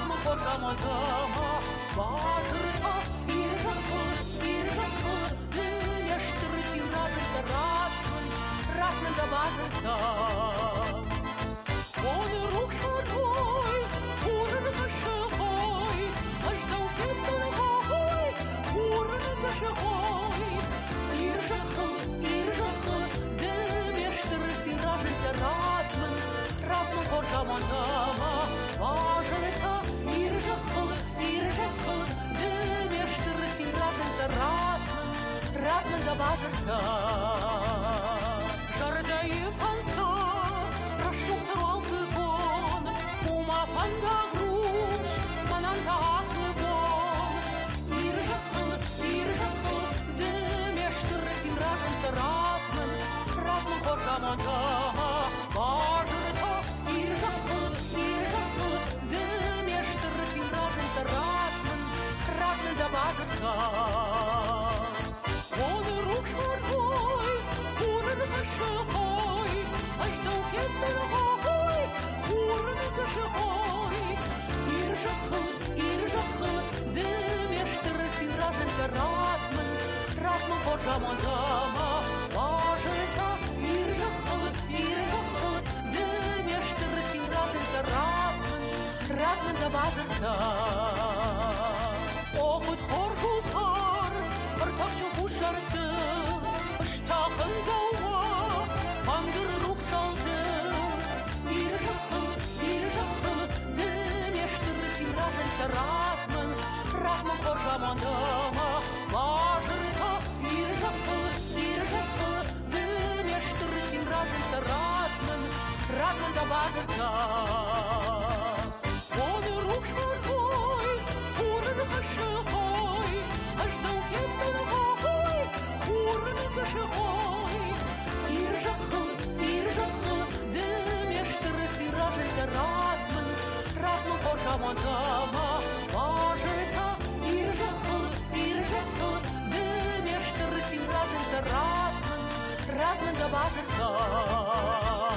Rahmı koşamadama Bağırta irjakı Dünyaştırısın radında Rahmın da bağırta Onu ruhşadoy Kurını kaşıhoy Ajdau fettan hoy Kurını kaşıhoy İrjakı Dünyaştırısın radında Rahmın koşamadama Bağırta irjakı Dünyaştırısın radında Rahmın da bağırta Жардаю фанта, расшухтал фон, ума фанда груш, мананда асыбон. Иржахыл, демештыр син ражын Rahmın хоршамонда. Бажырта, иржахыл, демештыр син ражын Rahmın da бажырта. Оны рухшархой, Kurını kaşıhoy, ajdau fettan hoy, kurını kaşıhoy. İrjakıl, dünyaştırısın radında Rahmın koşamandama. Bağırta, irjakıl, dünyaştırısın radında Rahmın da bağırta. Okut korkuzar, artakçı kuşardı, Iştahın gavma, kandır ruhsaldı. İrjakıl, dünyaştırısın radında Rahmın koşamandama. Bağırta, irjakıl, dünyaştırısın radında Rahmın da bağırta. Onu ruhşarhoy, kurını kaşıhoy, ajdau fettan hoy, kurını kaşıhoy. İrjakıl, demештырысın radında Rahmın koşamandama. Bağırta, irjakıl, demештырысın radında Rahmın da bağırta.